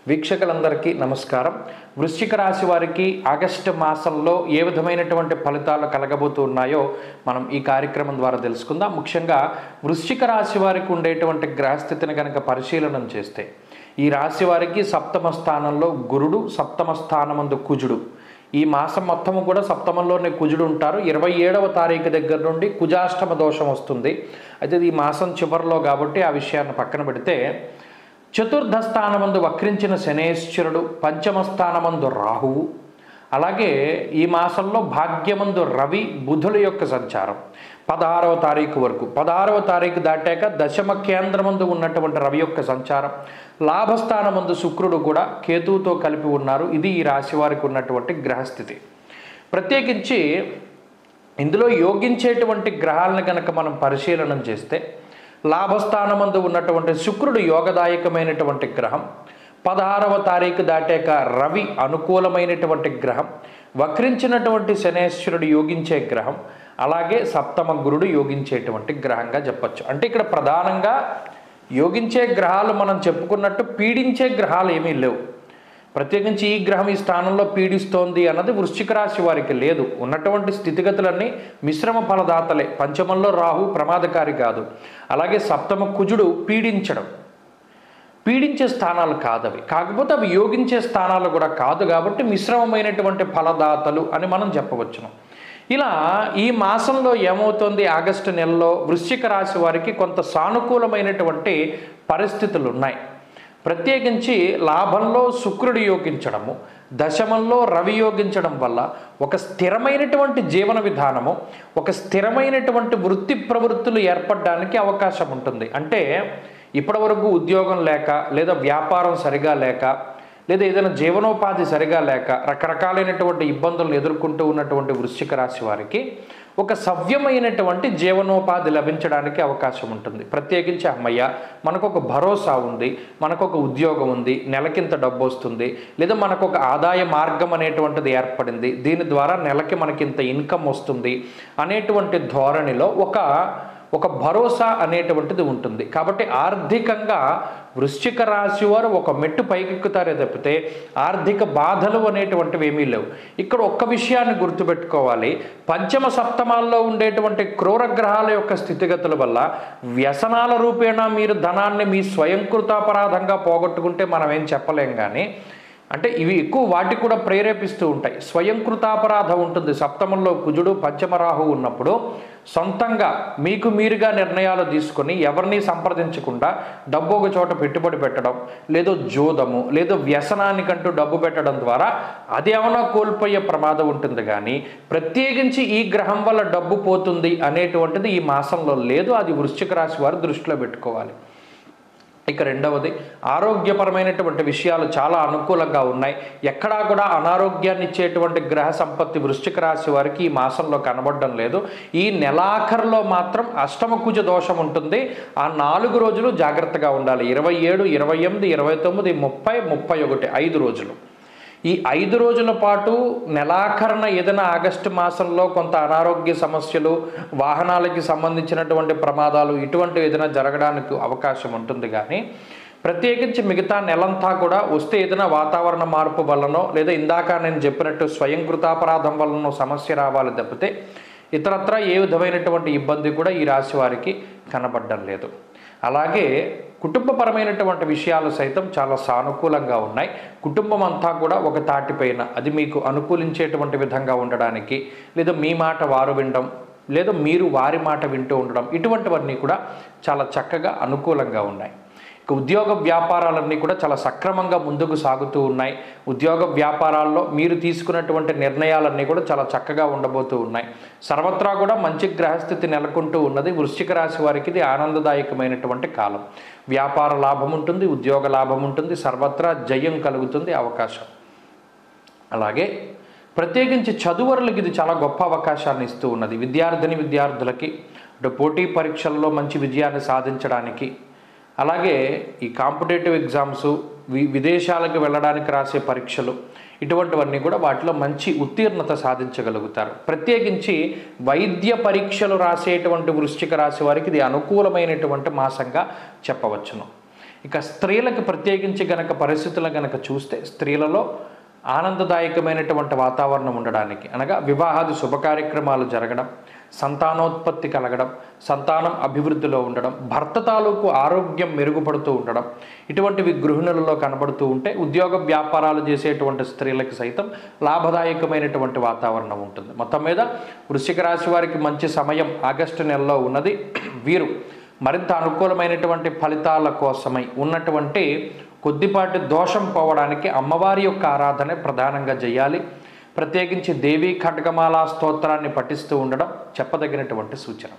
వీక్షకులందరికీ నమస్కారం. వృశ్చిక రాశి వారికి ఆగస్టు మాసంలో ఏ విధమైనటువంటి ఫలితాలు కలగబోతున్నాయో మనం ఈ కార్యక్రమం ద్వారా తెలుసుకుందాం. ముఖ్యంగా వృశ్చిక రాశి వారికి ఉండేటువంటి గ్రహస్థితిని కనుక పరిశీలన చేస్తే ఈ రాశి వారికి సప్తమ స్థానంలో గురుడు, సప్తమ స్థానమందు కుజుడు. ఈ మాసం మొత్తము కూడా సప్తమంలోనే కుజుడు ఉంటారు. 27వ తారీఖు దగ్గర నుండి కుజాష్టమ దోషం వస్తుంది. అయితే ఈ మాసం చివరిలో కాబట్టి ఆ విషయాన్ని పక్కన పెడితే చతుర్థ స్థానమందు వక్రించిన శనేశ్వరుడు, పంచమ స్థానమందు రాహువు, అలాగే ఈ మాసంలో భాగ్యమందు రవి, బుధుల యొక్క సంచారం 16వ తారీఖు వరకు. 16వ తారీఖు దాటాక దశమ కేంద్రమందు ఉన్నటువంటి రవి యొక్క సంచారం, లాభస్థానమందు శుక్రుడు కూడా కేతువుతో కలిపి ఉన్నారు. ఇది ఈ రాశి వారికి ఉన్నటువంటి గ్రహస్థితి. ప్రత్యేకించి ఇందులో యోగించేటువంటి గ్రహాలను కనుక మనం పరిశీలన చేస్తే లాభస్థానమందు ఉన్నటువంటి శుక్రుడు యోగదాయకమైనటువంటి గ్రహం, 16వ తారీఖు దాటాక రవి అనుకూలమైనటువంటి గ్రహం, వక్రించినటువంటి శనేశ్వరుడు యోగించే గ్రహం, అలాగే సప్తమ గురుడు యోగించేటువంటి గ్రహంగా చెప్పచ్చు. అంటే ఇక్కడ ప్రధానంగా యోగించే గ్రహాలు మనం చెప్పుకున్నట్టు పీడించే గ్రహాలు ఏమీ లేవు. ప్రత్యేకించి ఈ గ్రహం ఈ స్థానంలో పీడిస్తోంది అన్నది వృశ్చిక రాశి వారికి లేదు. ఉన్నటువంటి స్థితిగతులన్నీ మిశ్రమ ఫలదాతలే. పంచమంలో రాహు ప్రమాదకారి కాదు, అలాగే సప్తమ కుజుడు పీడించే స్థానాలు కాదవి. కాకపోతే అవి యోగించే స్థానాలు కూడా కాదు కాబట్టి మిశ్రమమైనటువంటి ఫలదాతలు అని మనం చెప్పవచ్చును. ఇలా ఈ మాసంలో ఏమవుతుంది, ఆగస్టు నెలలో వృశ్చిక రాశి వారికి కొంత సానుకూలమైనటువంటి పరిస్థితులు ఉన్నాయి. ప్రత్యేకించి లాభంలో శుక్రుడు యోగించడము, దశమంలో రవి యోగించడం వల్ల ఒక స్థిరమైనటువంటి జీవన విధానము, ఒక స్థిరమైనటువంటి వృత్తి ప్రవృత్తులు ఏర్పడడానికి అవకాశం ఉంటుంది. అంటే ఇప్పటివరకు ఉద్యోగం లేక, లేదా వ్యాపారం సరిగా లేక, లేదా ఏదైనా జీవనోపాధి సరిగా లేక రకరకాలైనటువంటి ఇబ్బందులను ఎదుర్కొంటూ ఉన్నటువంటి వృశ్చిక రాశి వారికి ఒక సవ్యమైనటువంటి జీవనోపాధి లభించడానికి అవకాశం ఉంటుంది. ప్రత్యేకించి అమ్మయ్య మనకు ఒక భరోసా ఉంది, మనకు ఒక ఉద్యోగం ఉంది, నెలకింత డబ్బు వస్తుంది, లేదా మనకు ఒక ఆదాయ మార్గం అనేటువంటిది ఏర్పడింది, దీని ద్వారా నెలకి మనకింత ఇన్కమ్ వస్తుంది అనేటువంటి ధోరణిలో ఒక భరోసా అనేటువంటిది ఉంటుంది. కాబట్టి ఆర్థికంగా వృశ్చిక రాశి వారు ఒక మెట్టు పైకెక్కుతారే తప్పితే ఆర్థిక బాధలు అనేటువంటివి ఏమీ లేవు. ఇక్కడ ఒక్క విషయాన్ని గుర్తుపెట్టుకోవాలి, పంచమ సప్తమాల్లో ఉండేటువంటి క్రూర గ్రహాల యొక్క స్థితిగతుల వల్ల వ్యసనాల రూపేణా మీరు ధనాన్ని మీ స్వయంకృతాపరాధంగా పోగొట్టుకుంటే మనం ఏం చెప్పలేం. కానీ అంటే ఇవి ఎక్కువ వాటికి కూడా ప్రేరేపిస్తూ ఉంటాయి. స్వయంకృతాపరాధం ఉంటుంది. సప్తమంలో కుజుడు, పంచమరాహు ఉన్నప్పుడు సొంతంగా మీకు మీరుగా నిర్ణయాలు తీసుకొని ఎవరిని సంప్రదించకుండా డబ్బు ఒక చోట పెట్టుబడి పెట్టడం, లేదో జోదము, లేదో వ్యసనానికంటూ డబ్బు పెట్టడం ద్వారా అది ఏమైనా కోల్పోయే ప్రమాదం ఉంటుంది. కానీ ప్రత్యేకించి ఈ గ్రహం వల్ల డబ్బు పోతుంది అనేటువంటిది ఈ మాసంలో లేదు. అది వృశ్చిక రాశి వారు దృష్టిలో పెట్టుకోవాలి. ఇక రెండవది, ఆరోగ్యపరమైనటువంటి విషయాలు చాలా అనుకూలంగా ఉన్నాయి. ఎక్కడా కూడా అనారోగ్యాన్ని ఇచ్చేటువంటి గ్రహ సంపత్తి వృశ్చిక రాశి వారికి ఈ మాసంలో కనబడడం లేదు. ఈ నెలాఖరులో మాత్రం అష్టమ కుజ దోషం ఉంటుంది. ఆ 4 రోజులు జాగ్రత్తగా ఉండాలి. 27, 28, 29, 30, 31 5 రోజులు. ఈ 5 రోజుల పాటు నెలాఖరున ఏదైనా ఆగస్టు మాసంలో కొంత అనారోగ్య సమస్యలు, వాహనాలకి సంబంధించినటువంటి ప్రమాదాలు ఇటువంటి ఏదైనా జరగడానికి అవకాశం ఉంటుంది. కానీ ప్రత్యేకించి మిగతా నెలంతా కూడా వస్తే ఏదైనా వాతావరణ మార్పు వల్లనో, లేదా ఇందాక నేను చెప్పినట్టు స్వయంకృతాపరాధం వల్లనో సమస్య రావాలి తప్పితే ఇతరత్ర ఏ విధమైనటువంటి ఇబ్బంది కూడా ఈ రాశి వారికి కనబడడం లేదు. అలాగే కుటుంబపరమైనటువంటి విషయాలు సైతం చాలా సానుకూలంగా ఉన్నాయి. కుటుంబం అంతా కూడా ఒక తాటిపైన అది మీకు అనుకూలించేటువంటి విధంగా ఉండడానికి, లేదా మీ మాట వారు వినడం, లేదా మీరు వారి మాట వింటూ ఉండడం, ఇటువంటివన్నీ కూడా చాలా చక్కగా అనుకూలంగా ఉన్నాయి. ఉద్యోగ వ్యాపారాలన్నీ కూడా చాలా సక్రమంగా ముందుకు సాగుతూ ఉన్నాయి. ఉద్యోగ వ్యాపారాల్లో మీరు తీసుకున్నటువంటి నిర్ణయాలన్నీ కూడా చాలా చక్కగా ఉండబోతూ ఉన్నాయి. సర్వత్రా కూడా మంచి గ్రహస్థితి నెలకొంటూ ఉన్నది. వృశ్చిక రాశి వారికి ఇది ఆనందదాయకమైనటువంటి కాలం. వ్యాపార లాభం ఉంటుంది, ఉద్యోగ లాభం ఉంటుంది, సర్వత్రా జయం కలుగుతుంది, అవకాశం. అలాగే ప్రత్యేకించి చదువరులకు ఇది చాలా గొప్ప అవకాశాన్ని ఇస్తూ ఉన్నది. విద్యార్థులకి పోటీ పరీక్షల్లో మంచి విజయాన్ని సాధించడానికి, అలాగే ఈ కాంపిటేటివ్ ఎగ్జామ్స్, విదేశాలకు వెళ్ళడానికి రాసే పరీక్షలు, ఇటువంటివన్నీ కూడా వాటిలో మంచి ఉత్తీర్ణత సాధించగలుగుతారు. ప్రత్యేకించి వైద్య పరీక్షలు రాసేటువంటి వృశ్చిక రాశి వారికి ఇది అనుకూలమైనటువంటి మాసంగా చెప్పవచ్చును. ఇక స్త్రీలకు ప్రత్యేకించి గనక పరిస్థితులు గనక చూస్తే స్త్రీలలో ఆనందదాయకమైనటువంటి వాతావరణం ఉండడానికి, అనగా వివాహాది శుభకార్యక్రమాలు జరగడం, సంతానోత్పత్తి కలగడం, సంతానం అభివృద్ధిలో ఉండడం, భర్త తాలూకు ఆరోగ్యం మెరుగుపడుతూ ఉండడం, ఇటువంటివి గృహిణులలో కనబడుతూ ఉంటే ఉద్యోగ వ్యాపారాలు చేసేటువంటి స్త్రీలకు సైతం లాభదాయకమైనటువంటి వాతావరణం ఉంటుంది. మొత్తం మీద వృశ్చిక రాశి వారికి మంచి సమయం ఆగస్టు నెలలో ఉన్నది. వీరు మరింత అనుకూలమైనటువంటి ఫలితాల కోసమై ఉన్నటువంటి కొద్దిపాటి దోషం పోవడానికి అమ్మవారి యొక్క ఆరాధన ప్రధానంగా చేయాలి. ప్రత్యేకించి దేవీ ఖడ్గమాలా స్తోత్రాన్ని పఠిస్తూ ఉండడం చెప్పదగినటువంటి సూచన.